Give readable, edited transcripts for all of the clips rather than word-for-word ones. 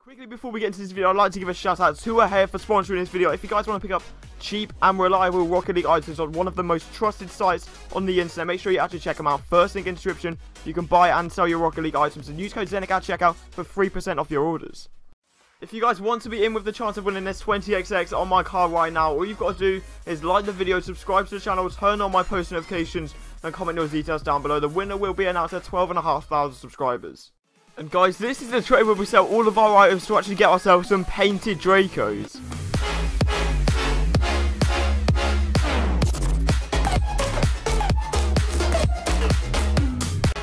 Quickly before we get into this video, I'd like to give a shout out to Ahead for sponsoring this video. If you guys want to pick up cheap and reliable Rocket League items on one of the most trusted sites on the internet, make sure you actually check them out. First link in the description. You can buy and sell your Rocket League items and use code ZENIC at checkout for 3% off your orders. If you guys want to be in with the chance of winning this 20XX on my car right now, all you've got to do is like the video, subscribe to the channel, turn on my post notifications, and comment your details down below. The winner will be announced at 12,500 subscribers. And guys, this is the trade where we sell all of our items to actually get ourselves some painted Dracos.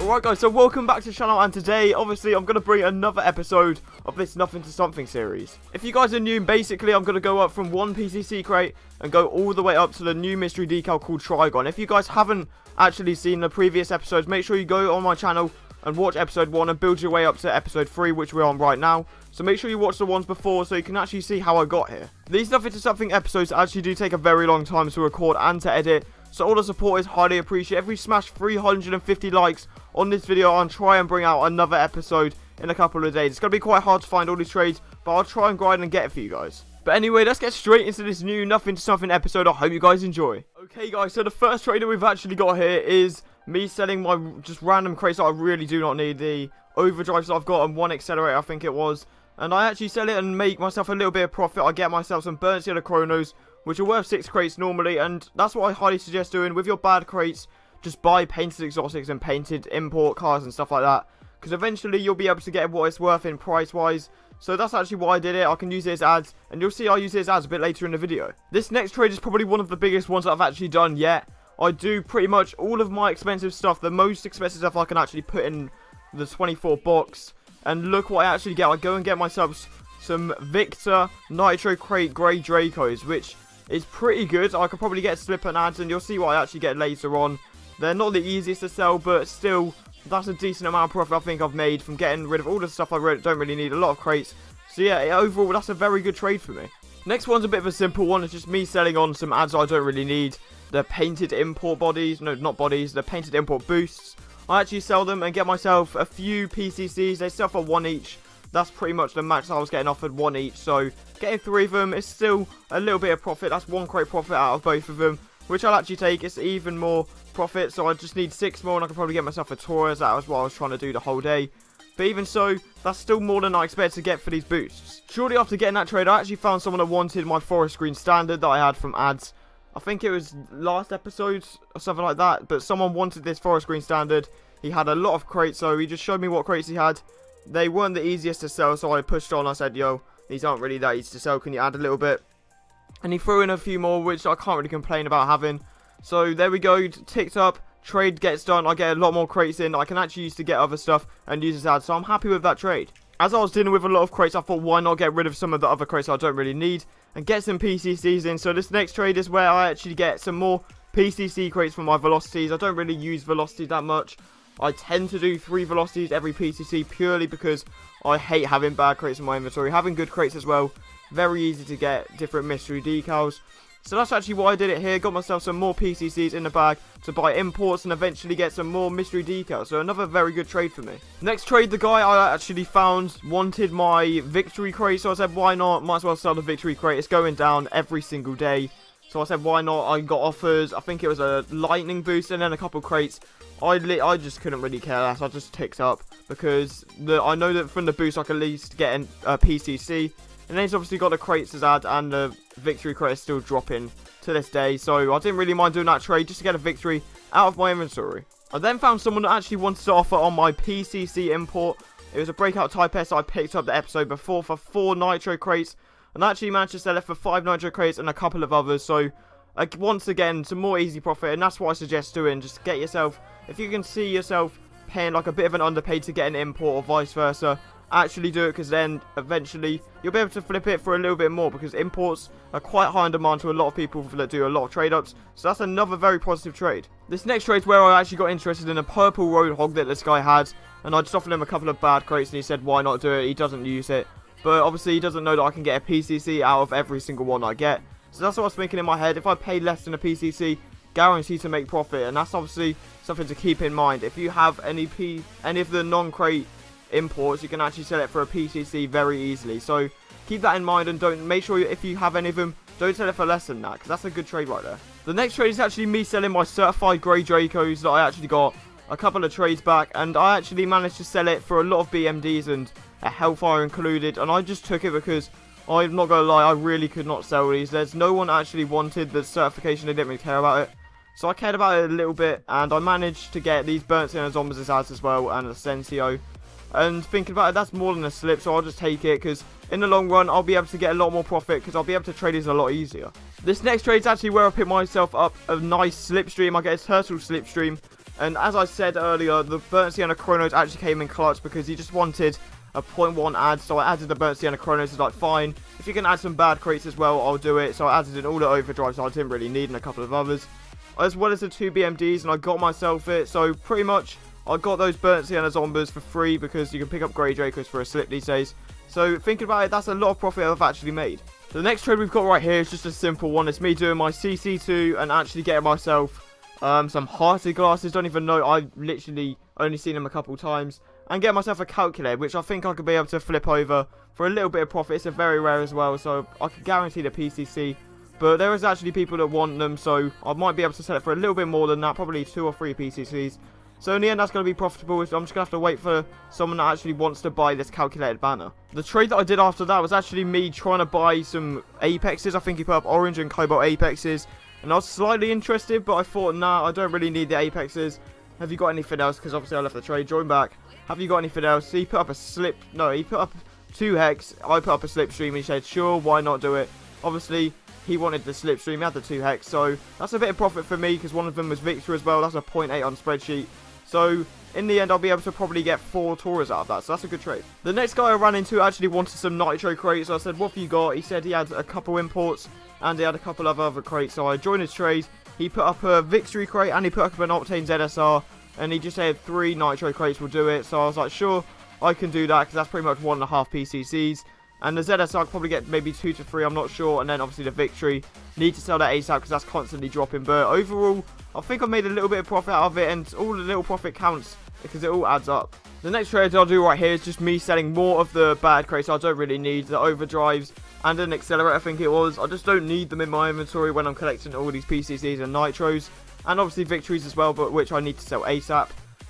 Alright guys, so welcome back to the channel, and today, obviously, I'm going to bring another episode of this Nothing to Something series. If you guys are new, basically, I'm going to go up from one PCC crate and go all the way up to the new mystery decal called Trigon. If you guys haven't actually seen the previous episodes, make sure you go on my channel and watch episode 1 and build your way up to episode 3, which we're on right now. So make sure you watch the ones before so you can actually see how I got here. These Nothing to Something episodes actually do take a very long time to record and to edit, so all the support is highly appreciated. If we smash 350 likes on this video, I'll try and bring out another episode in a couple of days. It's going to be quite hard to find all these trades, but I'll try and grind and get it for you guys. But anyway, let's get straight into this new Nothing to Something episode. I hope you guys enjoy. Okay guys, so the first trade that we've actually got here is me selling my just random crates that I really do not need. The overdrives that I've got and one accelerator, I think it was. And I actually sell it and make myself a little bit of profit. I get myself some burnt yellow chronos, which are worth 6 crates normally. And that's what I highly suggest doing with your bad crates. Just buy painted exotics and painted import cars and stuff like that, because eventually you'll be able to get what it's worth in price-wise. So that's actually why I did it. I can use it as ads, and you'll see I'll use it as ads a bit later in the video. This next trade is probably one of the biggest ones that I've actually done yet. I do pretty much all of my expensive stuff, the most expensive stuff I can actually put in the 24 box. And look what I actually get. I go and get myself some Victor Nitro Crate Grey Dracos, which is pretty good. I could probably get slip and ads, and you'll see what I actually get later on. They're not the easiest to sell, but still, that's a decent amount of profit I think I've made from getting rid of all the stuff I don't really need. A lot of crates. So yeah, overall, that's a very good trade for me. Next one's a bit of a simple one. It's just me selling on some ads I don't really need. The painted import bodies. No, not bodies. The painted import boosts. I actually sell them and get myself a few PCCs. They sell for 1 each. That's pretty much the max I was getting offered, 1 each. So getting 3 of them is still a little bit of profit. That's 1 crate profit out of both of them, which I'll actually take. It's even more profit, so I just need 6 more, and I can probably get myself a Taurus. That was what I was trying to do the whole day. But even so, that's still more than I expect to get for these boosts. Shortly after getting that trade, I actually found someone that wanted my forest green standard that I had from ads. I think it was last episode or something like that, but someone wanted this forest green standard. He had a lot of crates, so he just showed me what crates he had. They weren't the easiest to sell, so I pushed on. I said, yo, these aren't really that easy to sell. Can you add a little bit? And he threw in a few more, which I can't really complain about having. So there we go, ticked up, trade gets done, I get a lot more crates in, I can actually use to get other stuff and use as ads, so I'm happy with that trade. As I was dealing with a lot of crates, I thought why not get rid of some of the other crates I don't really need and get some PCCs in. So this next trade is where I actually get some more PCC crates for my velocities. I don't really use velocity that much. I tend to do 3 velocities every PCC purely because I hate having bad crates in my inventory. Having good crates as well, very easy to get different mystery decals. So that's actually why I did it here. Got myself some more PCCs in the bag to buy imports and eventually get some more mystery decals. So another very good trade for me. Next trade, the guy I actually found wanted my victory crate. So I said, why not? Might as well sell the victory crate. It's going down every single day. So I said, why not? I got offers. I think it was a lightning boost and then a couple crates. I just couldn't really care less. I just ticked up because I know that from the boost I can at least get a PCC. And then he's obviously got the crates as ad, and the victory crate is still dropping to this day. So I didn't really mind doing that trade just to get a victory out of my inventory. I then found someone that actually wanted to offer on my PCC import. It was a breakout Type S I picked up the episode before for 4 nitro crates. And I actually managed to sell it for 5 nitro crates and a couple of others. So once again, some more easy profit. And that's what I suggest doing. Just get yourself, if you can see yourself paying like a bit of an underpaid to get an import or vice versa, actually do it, because then eventually you'll be able to flip it for a little bit more, because imports are quite high in demand to a lot of people that do a lot of trade ups. So that's another very positive trade. This next trade is where I actually got interested in a purple roadhog that this guy had, and I just offered him a couple of bad crates and he said why not do it. He doesn't use it, but obviously he doesn't know that I can get a PCC out of every single one I get. So that's what I was thinking in my head. If I pay less than a PCC, guaranteed to make profit, and that's obviously something to keep in mind. If you have any of the non-crate imports, you can actually sell it for a PCC very easily. So keep that in mind, and don't make sure if you have any of them, don't sell it for less than that, because that's a good trade right there. The next trade is actually me selling my certified grey Dracos that I actually got a couple of trades back, and I actually managed to sell it for a lot of BMDs and a Hellfire included, and I just took it because I'm not going to lie, I really could not sell these. There's no one actually wanted the certification, they didn't really care about it. So I cared about it a little bit, and I managed to get these Burnt Sienna Zombies ads as well, and a Sensio. And thinking about it, that's more than a slip, so I'll just take it, because in the long run, I'll be able to get a lot more profit, because I'll be able to trade these a lot easier. This next trade is actually where I pick myself up a nice slipstream. I get a Turtle slipstream, and as I said earlier, the Burnt Sienna Chronos actually came in clutch, because he just wanted a 0.1 ad, so I added the Burnt Sienna Chronos. It's like, fine, if you can add some bad crates as well, I'll do it. So I added in all the overdrives I didn't really need, and a couple of others, as well as the 2 BMDs, and I got myself it. So pretty much I got those Burnt Sienna Zombies for free, because you can pick up Grey Dracos for a slip these days. So thinking about it, that's a lot of profit I've actually made. The next trade we've got right here is just a simple one. It's me doing my CC2 and actually getting myself some hearted glasses. Don't even know, I've literally only seen them a couple times. And get myself a calculator, which I think I could be able to flip over for a little bit of profit. It's a very rare as well, so I can guarantee the PCC. But there is actually people that want them, so I might be able to sell it for a little bit more than that, probably 2 or 3 PCCs. So in the end, that's going to be profitable. So I'm just going to have to wait for someone that actually wants to buy this calculated banner. The trade that I did after that was actually me trying to buy some Apexes. I think he put up Orange and Cobalt Apexes, and I was slightly interested, but I thought, nah, I don't really need the Apexes. Have you got anything else? Because obviously I left the trade. Join back. Have you got anything else? So he put up a slip. No, he put up 2 hex. I put up a slipstream. He said, sure, why not do it? Obviously, he wanted the slipstream. He had the 2 hex. So that's a bit of profit for me, because one of them was Victor as well. That's a 0.8 on spreadsheet. So in the end, I'll be able to probably get 4 Taurus out of that. So that's a good trade. The next guy I ran into actually wanted some Nitro crates. So I said, what have you got? He said he had a couple imports, and he had a couple of other crates. So I joined his trade. He put up a Victory crate, and he put up an Octane ZSR. And he just said 3 Nitro crates will do it. So I was like, sure, I can do that, because that's pretty much 1.5 PCCs. And the ZSR I'll probably get maybe 2 to 3, I'm not sure. And then obviously the Victory, need to sell that ASAP, because that's constantly dropping. But overall, I think I made a little bit of profit out of it, and all the little profit counts, because it all adds up. The next trade I'll do right here is just me selling more of the bad crates I don't really need. The overdrives and an accelerator, I think it was. I just don't need them in my inventory when I'm collecting all these PCCs and Nitros. And obviously Victories as well, but which I need to sell ASAP.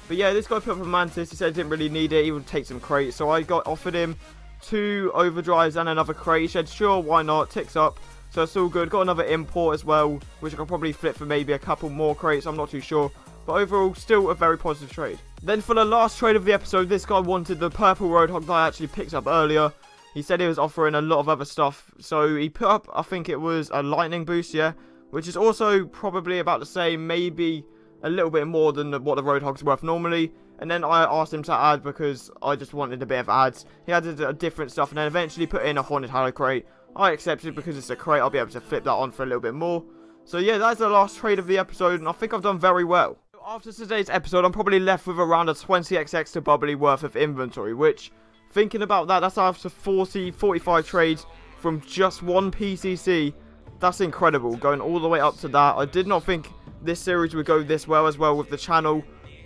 But yeah, this guy put up a Mantis. He said he didn't really need it. He would take some crates. So I offered him 2 overdrives and another crate. He said, sure, why not? Ticks up. So it's all good. Got another import as well, which I could probably flip for maybe a couple more crates. I'm not too sure. But overall, still a very positive trade. Then for the last trade of the episode, this guy wanted the purple Roadhog that I actually picked up earlier. He said he was offering a lot of other stuff. So he put up, I think it was a lightning boost, yeah, which is also probably about the same, maybe a little bit more than what the Roadhog's worth normally. And then I asked him to add, because I just wanted a bit of ads. He added different stuff, and then eventually put in a Haunted Hallow crate. I accepted, because it's a crate. I'll be able to flip that on for a little bit more. So yeah, that's the last trade of the episode, and I think I've done very well. After today's episode, I'm probably left with around a 20xx to bubbly worth of inventory, which, thinking about that, that's after 45 trades from just 1 PCC. That's incredible, going all the way up to that. I did not think this series would go this well as well with the channel,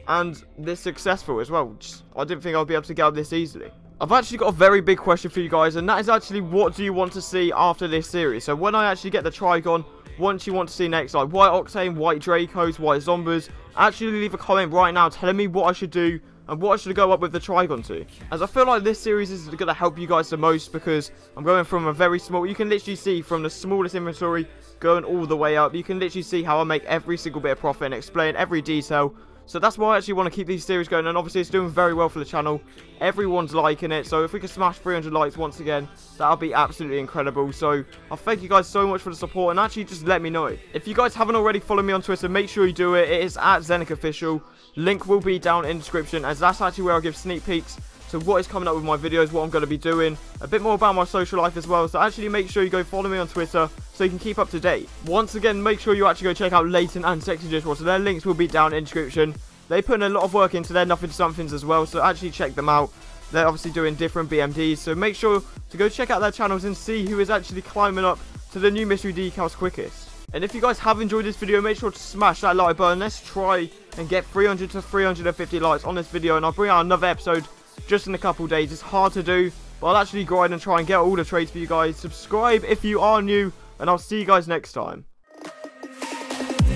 and this successful as well. I didn't think I'd be able to get out this easily. I've actually got a very big question for you guys, and that is actually, what do you want to see after this series? So when I actually get the Trigon, what you want to see next, like white Octane, white Dracos, white Zombies, actually leave a comment right now telling me what I should do and what I should go up with the Trigon to. As I feel like this series is going to help you guys the most, because I'm going from a very small, you can literally see from the smallest inventory going all the way up. You can literally see how I make every single bit of profit and explain every detail. So that's why I actually want to keep these series going, and obviously it's doing very well for the channel. Everyone's liking it, so if we can smash 300 likes once again, that'll be absolutely incredible. So I thank you guys so much for the support, and actually just let me know. If you guys haven't already followed me on Twitter, make sure you do it. It is at ZenicOfficial. Link will be down in the description, as that's actually where I'll give sneak peeks to what is coming up with my videos, what I'm going to be doing, a bit more about my social life as well. So actually make sure you go follow me on Twitter so you can keep up to date. Once again, make sure you actually go check out Leighton and Sexy Dishwasher. Their links will be down in the description. They put in a lot of work into their Nothing to Somethings as well, so actually check them out. They're obviously doing different BMDs, so make sure to go check out their channels and see who is actually climbing up to the new mystery decals quickest. And if you guys have enjoyed this video, make sure to smash that like button. Let's try and get 300 to 350 likes on this video, and I'll bring out another episode just in a couple days. It's hard to do, but I'll actually grind and try and get all the trades for you guys. Subscribe if you are new, and I'll see you guys next time.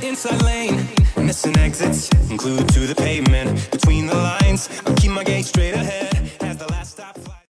Inside lane, missing exits, glued to the pavement. Between the lines, I keep my gaze straight ahead as the last stop.